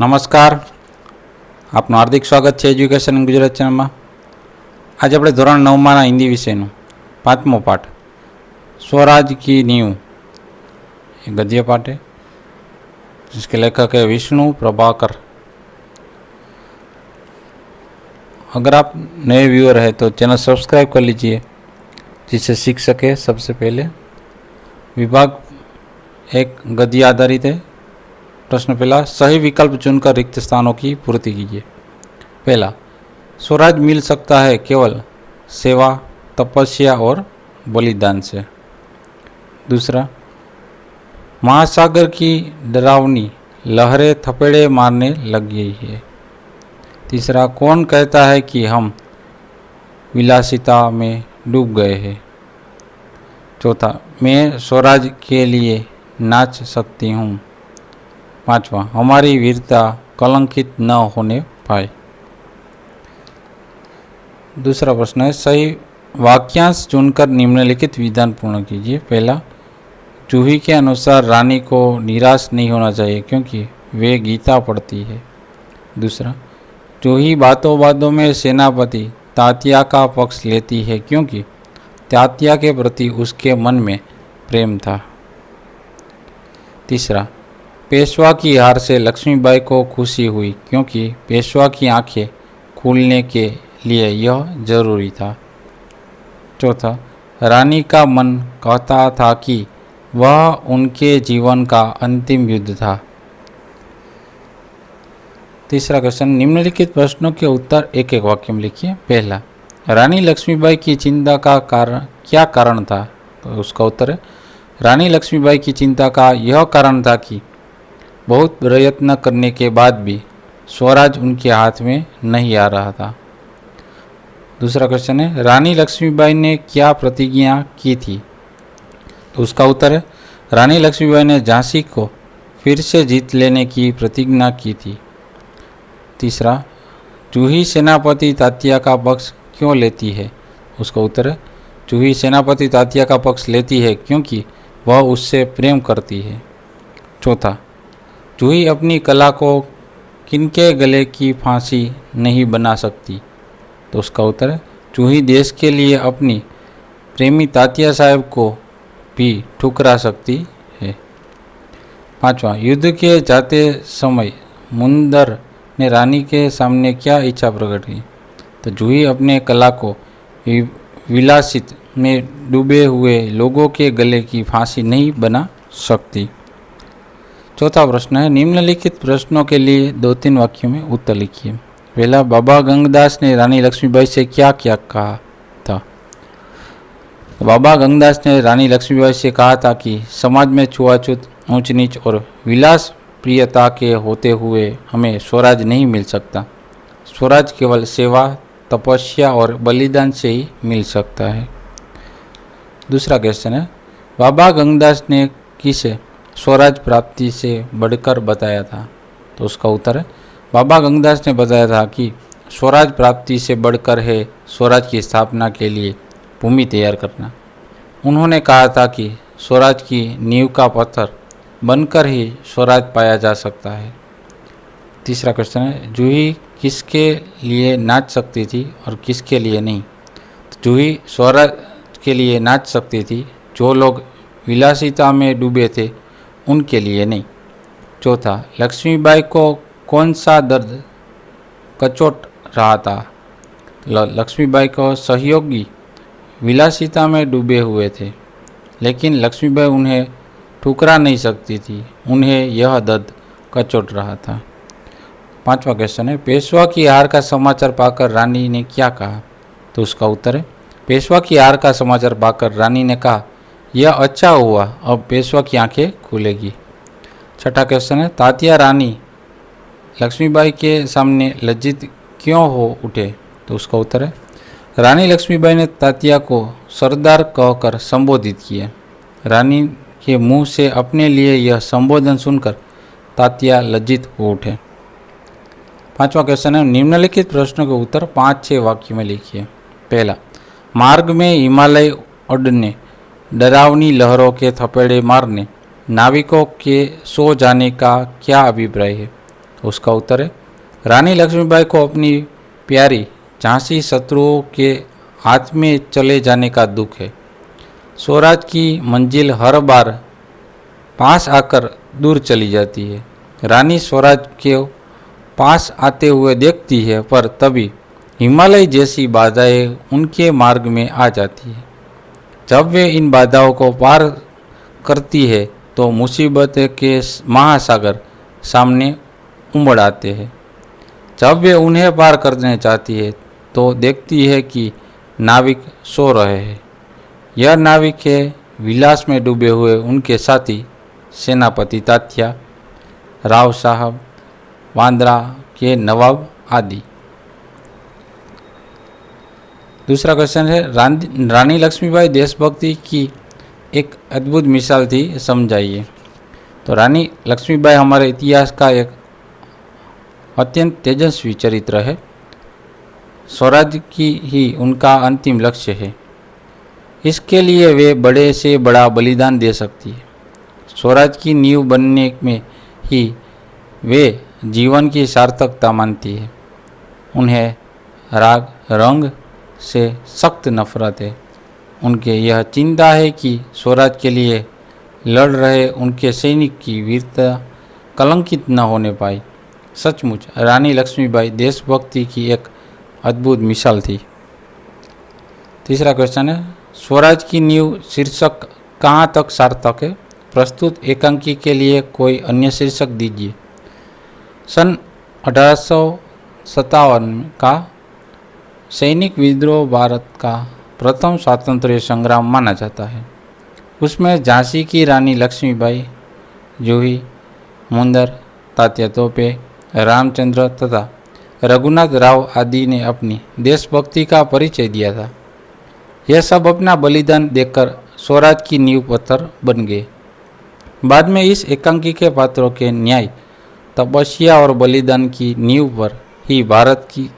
નમસ્કાર, આપનું હાર્દિક સ્વાગત છે એજ્યુકેશન ઇન ગુજરાત ચેનલમાં. આજે આપણે ધોરણ 9માં હિન્દી વિષયનું 5મો પાઠ स्वराज की नींव ये गद्य पाठ है जिसके लेखक है विष्णु प्रभाकर. अगर आप नए व्यूअर हैं तो चैनल सब्सक्राइब कर लीजिए जिससे सीख सके. सबसे पहले विभाग एक गद्य आधारित है. प्रश्न पहला, सही विकल्प चुनकर रिक्त स्थानों की पूर्ति कीजिए. पहला, स्वराज मिल सकता है केवल सेवा, तपस्या और बलिदान से. दूसरा, महासागर की डरावनी लहरें थपेड़े मारने लग गई है. तीसरा, कौन कहता है कि हम विलासिता में डूब गए हैं. चौथा, मैं स्वराज के लिए नाच सकती हूँ. पांचवा, हमारी वीरता कलंकित न होने पाए. दूसरा प्रश्न है, सही वाक्यांश चुनकर निम्नलिखित विधान पूर्ण कीजिए. पहला, जूही के अनुसार रानी को निराश नहीं होना चाहिए क्योंकि वे गीता पढ़ती है. दूसरा, जूही बातों बातों में सेनापति तात्या का पक्ष लेती है क्योंकि तात्या के प्रति उसके मन में प्रेम था. तीसरा, पेशवा की हार से लक्ष्मीबाई को खुशी हुई क्योंकि पेशवा की आंखें खुलने के लिए यह जरूरी था. चौथा, रानी का मन कहता था कि वह उनके जीवन का अंतिम युद्ध था. तीसरा क्वेश्चन, निम्नलिखित प्रश्नों के उत्तर एक एक वाक्य में लिखिए. पहला, रानी लक्ष्मीबाई की चिंता का कारण क्या कारण था. तो उसका उत्तर है, रानी लक्ष्मीबाई की चिंता का यह कारण था कि बहुत प्रयत्न करने के बाद भी स्वराज उनके हाथ में नहीं आ रहा था. दूसरा क्वेश्चन है, रानी लक्ष्मीबाई ने क्या प्रतिज्ञा की थी. तो उसका उत्तर है, रानी लक्ष्मीबाई ने झांसी को फिर से जीत लेने की प्रतिज्ञा की थी. तीसरा, जूही सेनापति तात्या का पक्ष क्यों लेती है. उसका उत्तर है, जूही सेनापति तात्या का पक्ष लेती है क्योंकि वह उससे प्रेम करती है. चौथा, जूही अपनी कला को किनके गले की फांसी नहीं बना सकती. तो उसका उत्तर है, जूही देश के लिए अपनी प्रेमी तात्या साहब को भी ठुकरा सकती है. पांचवा, युद्ध के जाते समय मुंदर ने रानी के सामने क्या इच्छा प्रकट की. तो जूही अपने कला को विलासित में डूबे हुए लोगों के गले की फांसी नहीं बना सकती. चौथा प्रश्न है, निम्नलिखित प्रश्नों के लिए 2-3 वाक्यों में उत्तर लिखिए. पहला, बाबा गंगदास ने रानी लक्ष्मीबाई से क्या क्या कहा था. बाबा गंगदास ने रानी लक्ष्मीबाई से कहा था कि समाज में छुआछूत, ऊंच नीच और विलास प्रियता के होते हुए हमें स्वराज नहीं मिल सकता. स्वराज केवल सेवा, तपस्या और बलिदान से ही मिल सकता है. दूसरा क्वेश्चन है, बाबा गंगदास ने किसे स्वराज प्राप्ति से बढ़कर बताया था. तो उसका उत्तर है, बाबा गंगदास ने बताया था कि स्वराज प्राप्ति से बढ़कर है स्वराज की स्थापना के लिए भूमि तैयार करना. उन्होंने कहा था कि स्वराज की नींव का पत्थर बनकर ही स्वराज पाया जा सकता है. तीसरा क्वेश्चन है, जूही किसके लिए नाच सकती थी और किसके लिए नहीं. तो जूही स्वराज के लिए नाच सकती थी, जो लोग विलासिता में डूबे थे उनके लिए नहीं. चौथा, लक्ष्मीबाई को कौन सा दर्द कचोट रहा था. लक्ष्मीबाई को सहयोगी विलासिता में डूबे हुए थे लेकिन लक्ष्मीबाई उन्हें ठुकरा नहीं सकती थी, उन्हें यह दर्द कचोट रहा था. पांचवा क्वेश्चन है, पेशवा की हार का समाचार पाकर रानी ने क्या कहा. तो उसका उत्तर है, पेशवा की हार का समाचार पाकर रानी ने कहा, यह अच्छा हुआ, अब पेशवा की आंखें खुलेगी. छठा क्वेश्चन है, तात्या रानी लक्ष्मीबाई के सामने लज्जित क्यों हो उठे. तो उसका उत्तर है, रानी लक्ष्मीबाई ने तात्या को सरदार कहकर संबोधित किया. रानी के मुंह से अपने लिए यह संबोधन सुनकर तात्या लज्जित हो उठे. पांचवा क्वेश्चन है, निम्नलिखित प्रश्नों के उत्तर 5-6 वाक्यों में लिखिए. पहला, मार्ग में हिमालय उड़ने, डरावनी लहरों के थपेड़े मारने, नाविकों के सो जाने का क्या अभिप्राय है. तो उसका उत्तर है रानी लक्ष्मीबाई को अपनी प्यारी झांसी शत्रुओं के हाथ में चले जाने का दुख है। स्वराज की मंजिल हर बार पास आकर दूर चली जाती है। रानी स्वराज के पास आते हुए देखती है, पर तभी हिमालय जैसी बाधाएं उनके मार्ग में आ जाती है। जब वे इन बाधाओं को पार करती है तो मुसीबत के महासागर सामने उमड़ आते हैं। जब वे उन्हें पार करने चाहती है तो देखती है कि नाविक सो रहे हैं। यह नाविक है विलास में डूबे हुए उनके साथी सेनापति तात्या, राव साहब, वांद्रा के नवाब आदि। दूसरा क्वेश्चन है रानी लक्ष्मीबाई देशभक्ति की एक अद्भुत मिसाल थी, समझाइए। तो रानी लक्ष्मीबाई हमारे इतिहास का एक अत्यंत तेजस्वी चरित्र है। स्वराज की ही उनका अंतिम लक्ष्य है। इसके लिए वे बड़े से बड़ा बलिदान दे सकती है। स्वराज की नींव बनने में ही वे जीवन की सार्थकता मानती है। उन्हें राग रंग से सख्त नफरत है। उनके यह चिंता है कि स्वराज के लिए लड़ रहे उनके सैनिक की वीरता कलंकित न होने पाए। सचमुच रानी लक्ष्मीबाई देशभक्ति की एक अद्भुत मिसाल थी। तीसरा क्वेश्चन है स्वराज की नींव शीर्षक कहाँ तक सार्थक है? प्रस्तुत एकांकी के लिए कोई अन्य शीर्षक दीजिए। सन 1857 का सैनिक विद्रोह भारत का प्रथम स्वातंत्र्य संग्राम माना जाता है। उसमें झांसी की रानी लक्ष्मीबाई, जूही मुंदर, तात्या तोपे, रामचंद्र तथा रघुनाथ राव आदि ने अपनी देशभक्ति का परिचय दिया था। यह सब अपना बलिदान देकर स्वराज की नींव पत्थर बन गए। बाद में इस एकांकी के पात्रों के न्याय, तपस्या और बलिदान की नींव पर ही भारत की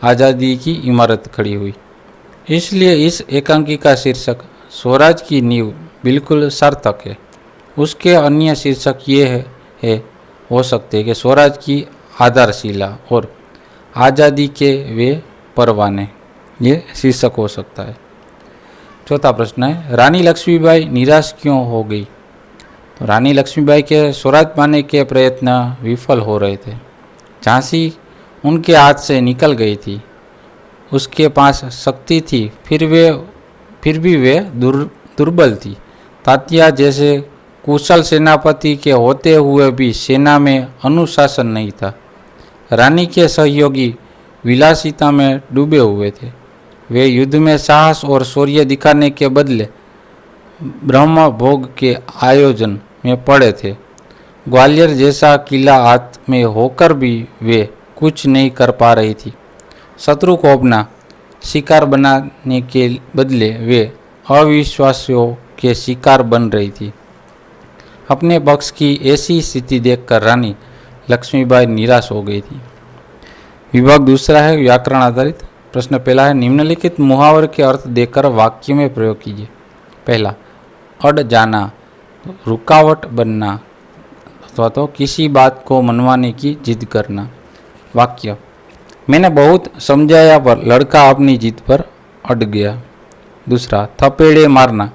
आज़ादी की इमारत खड़ी हुई। इसलिए इस एकांकी का शीर्षक स्वराज की नींव बिल्कुल सार्थक है। उसके अन्य शीर्षक ये हो सकते हैं कि स्वराज की आधारशिला और आज़ादी के वे परवाने, ये शीर्षक हो सकता है। चौथा प्रश्न है रानी लक्ष्मीबाई निराश क्यों हो गई? तो रानी लक्ष्मीबाई के स्वराज पाने के प्रयत्न विफल हो रहे थे। झांसी उनके हाथ से निकल गई थी। उसके पास शक्ति थी, फिर भी वे दुर्बल थी। तात्या जैसे कुशल सेनापति के होते हुए भी सेना में अनुशासन नहीं था। रानी के सहयोगी विलासिता में डूबे हुए थे। वे युद्ध में साहस और शौर्य दिखाने के बदले ब्रह्म भोग के आयोजन में पड़े थे। ग्वालियर जैसा किला हाथ में होकर भी वे कुछ नहीं कर पा रही थी। शत्रु को अपना शिकार बनाने के बदले वे अविश्वासियों के शिकार बन रही थी। अपने पक्ष की ऐसी स्थिति देखकर रानी लक्ष्मीबाई निराश हो गई थी। विभाग दूसरा है व्याकरण आधारित। प्रश्न पहला है निम्नलिखित मुहावरे के अर्थ देकर वाक्य में प्रयोग कीजिए। पहला अड़ जाना, रुकावट बनना अथवा तो किसी बात को मनवाने की जिद करना। वाक्य मैंने बहुत समझाया पर लड़का अपनी जिद पर अड़ गया। दूसरा थपेड़े मारना,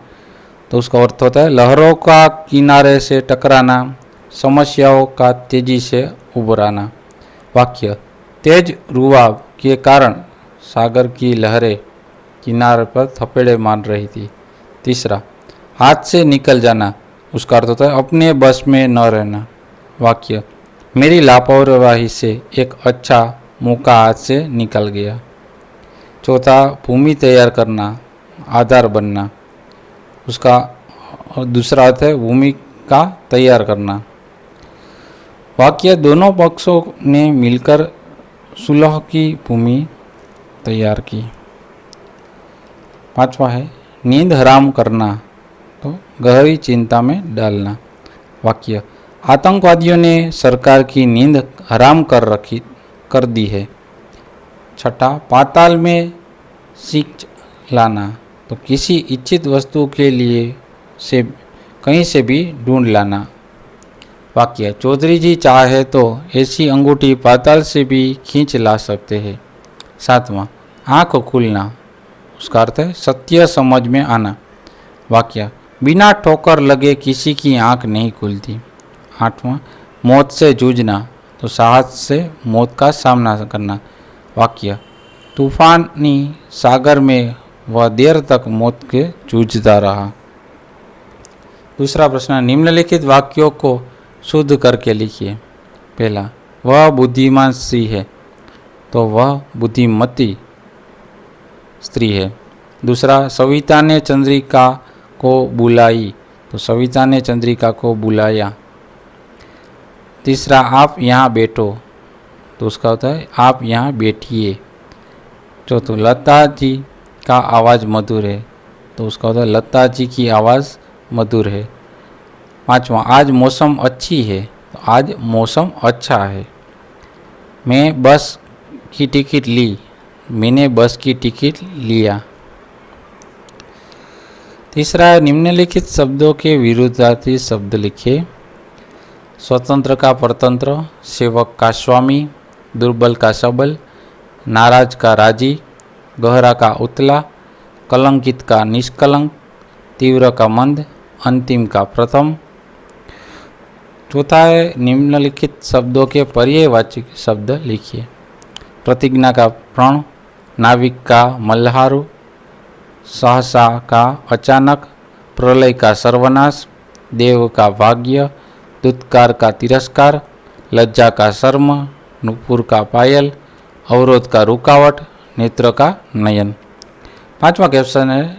तो उसका अर्थ होता है लहरों का किनारे से टकराना, समस्याओं का तेजी से उभराना। वाक्य तेज रुआब के कारण सागर की लहरें किनारे पर थपेड़े मार रही थी। तीसरा हाथ से निकल जाना, उसका अर्थ होता है अपने बस में न रहना। वाक्य मेरी लापरवाही से एक अच्छा मौका हाथ से निकल गया। चौथा भूमि तैयार करना, आधार बनना, उसका दूसरा अर्थ है भूमि का तैयार करना। वाक्य दोनों पक्षों ने मिलकर सुलह की भूमि तैयार की। पांचवा है नींद हराम करना, तो गहरी चिंता में डालना। वाक्य आतंकवादियों ने सरकार की नींद हराम कर दी है। छठा पाताल में सींच लाना, तो किसी इच्छित वस्तु के लिए से कहीं से भी ढूंढ लाना। वाक्य, चौधरी जी चाहे तो ऐसी अंगूठी पाताल से भी खींच ला सकते हैं। 7वां, आँख खुलना, उसका अर्थ है सत्य समझ में आना। वाक्य, बिना ठोकर लगे किसी की आँख नहीं खुलती। 8वां, मौत से जूझना, तो साहस से मौत का सामना करना। वाक्य, तूफानी सागर में वह देर तक मौत के जूझता रहा। दूसरा प्रश्न, निम्नलिखित वाक्यों को शुद्ध करके लिखिए। पहला, वह बुद्धिमान स्त्री है, तो वह बुद्धिमती स्त्री है। दूसरा, सविता ने चंद्रिका को बुलाई, तो सविता ने चंद्रिका को बुलाया। तीसरा, आप यहाँ बैठो, तो उसका होता है आप यहाँ बैठिए। चौथा, लता जी का आवाज़ मधुर है, तो उसका होता है लता जी की आवाज़ मधुर है। 5वां, आज मौसम अच्छी है, तो आज मौसम अच्छा है। मैं बस की टिकट ली, मैंने बस की टिकट लिया। तीसरा, निम्नलिखित शब्दों के विरुद्धार्थी शब्द लिखिए। स्वतंत्र का परतंत्र, सेवक का स्वामी, दुर्बल का सबल, नाराज का राजी, गहरा का उतला, कलंकित का निष्कलंक, तीव्र का मंद, अंतिम का प्रथम। चौथा है, निम्नलिखित शब्दों के पर्यायवाची शब्द लिखिए। प्रतिज्ञा का प्रण, नाविक का मल्हारू, सहसा का अचानक, प्रलय का सर्वनाश, देव का भाग्य, दुत्कार का तिरस्कार, लज्जा का शर्म, नुपुर का पायल, अवरोध का रुकावट, नेत्र का नयन। 5वां क्वेश्चन है,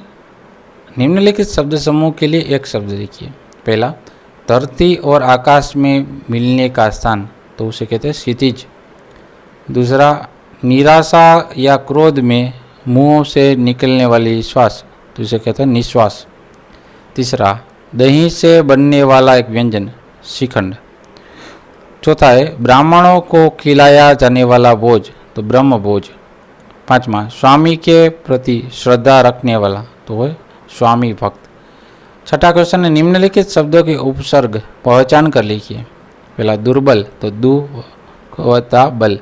निम्नलिखित शब्द समूह के लिए एक शब्द लिखिए। पहला, धरती और आकाश में मिलने का स्थान, तो उसे कहते हैं क्षितिज। दूसरा, निराशा या क्रोध में मुंह से निकलने वाली श्वास, तो इसे कहते हैं निश्वास। तीसरा, दही से बनने वाला एक व्यंजन, श्रीखंड। चौथा है, ब्राह्मणों को खिलाया जाने वाला भोज, तो ब्रह्म भोज। 5वां, स्वामी के प्रति श्रद्धा रखने वाला, तो वह स्वामी भक्त। छठा क्वेश्चन है, निम्नलिखित शब्दों के उपसर्ग पहचान कर लिखिए। पहला, दुर्बल, तो दु वता बल।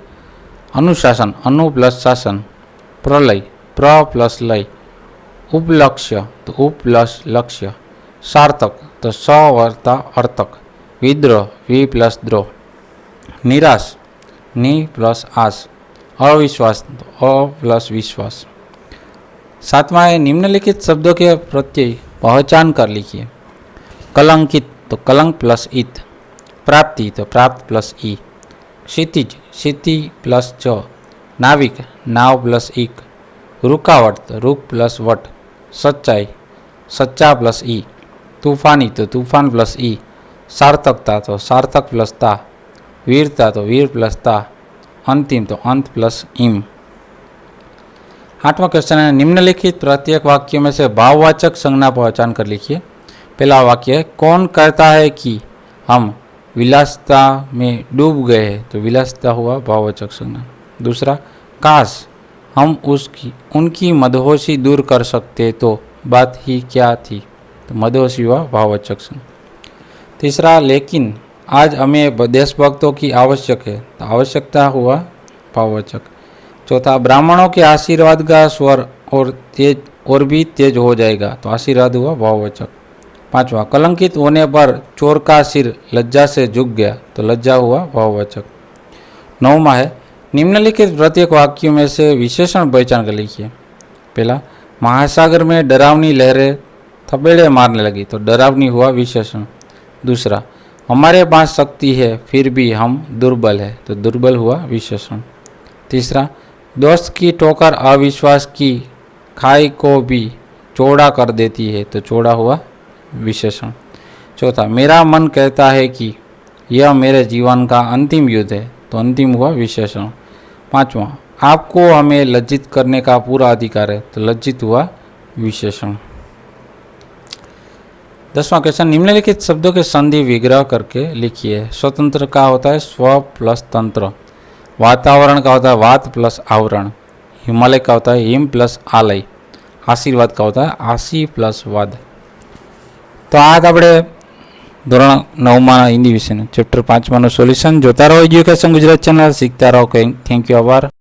अनुशासन, अनु प्लस शासन। प्रलय, प्र प्लस लय। उपलक्ष्य, तो उप प्लस लक्ष्य। सार्थक, तो स वर्ता अर्थक। विद्रोह, वि प्लस द्रोह। निराश, नि प्लस आस। अविश्वास, तो अ प्लस विश्वास। 7वां है, निम्नलिखित शब्दों के प्रत्यय पहचान कर लिखिए। कलंकित, तो कलंक प्लस इत। प्राप्ति, तो प्राप्त प्लस ई। क्षितिज, क्षिति प्लस च। नाविक, नाव प्लस इक। रुकावट, तो रुक प्लस वट। सच्चाई, सच्चा प्लस ई। तूफानी, तो तूफान प्लस ई। सार्थकता, तो सार्थक प्लस ता। वीरता, तो वीर प्लस ता। अंतिम, तो अंत प्लस इम। 8वां क्वेश्चन है, निम्नलिखित प्रत्येक वाक्य में से भाववाचक संज्ञा पहचान कर लिखिए। पहला वाक्य है, कौन कहता है कि हम विलासिता में डूब गए हैं, तो विलासिता हुआ भाववाचक संज्ञा। दूसरा, काश हम उनकी मदहोशी दूर कर सकते तो बात ही क्या थी, तो मदहोशी हुआ भाववाचक संज्ञा। तीसरा, लेकिन आज हमें देशभक्तों की आवश्यक है, तो आवश्यकता हुआ भाववाचक। चौथा, ब्राह्मणों के आशीर्वाद का स्वर और भी तेज हो जाएगा, तो आशीर्वाद हुआ भाववाचक। 5वां, कलंकित होने पर चोर का सिर लज्जा से झुक गया, तो लज्जा हुआ भाववाचक। 9वां है, निम्नलिखित प्रत्येक वाक्यों में से विशेषण पहचान कर लिखिए। पहला, महासागर में डरावनी लहरें थपेड़े मारने लगी, तो डरावनी हुआ विशेषण। दूसरा, हमारे पास शक्ति है फिर भी हम दुर्बल है, तो दुर्बल हुआ विशेषण। तीसरा, दोस्त की ठोकर अविश्वास की खाई को भी चौड़ा कर देती है, तो चौड़ा हुआ विशेषण। चौथा, मेरा मन कहता है कि यह मेरे जीवन का अंतिम युद्ध है, तो अंतिम हुआ विशेषण। 5वां, आपको हमें लज्जित करने का पूरा अधिकार है, तो लज्जित हुआ विशेषण। 10वां क्वेश्चन, निम्नलिखित शब्दों के संधि विग्रह करके लिखिए। स्वतंत्र का होता है स्व प्लस तंत्र। वातावरण का होता है वात प्लस आवरण। हिमालय का होता है हिम प्लस आलय। आशीर्वाद का होता है आशी प्लस वाद। तो आज આપણે ધોરણ 9માં હિન્દી વિષયનું ચેપ્ટર 5માંનું સોલ્યુશન જોતા રહો એજ્યુકેશન ગુજરાત ચેનલ, શીખતા રહો. થેન્ક યુ, આભાર.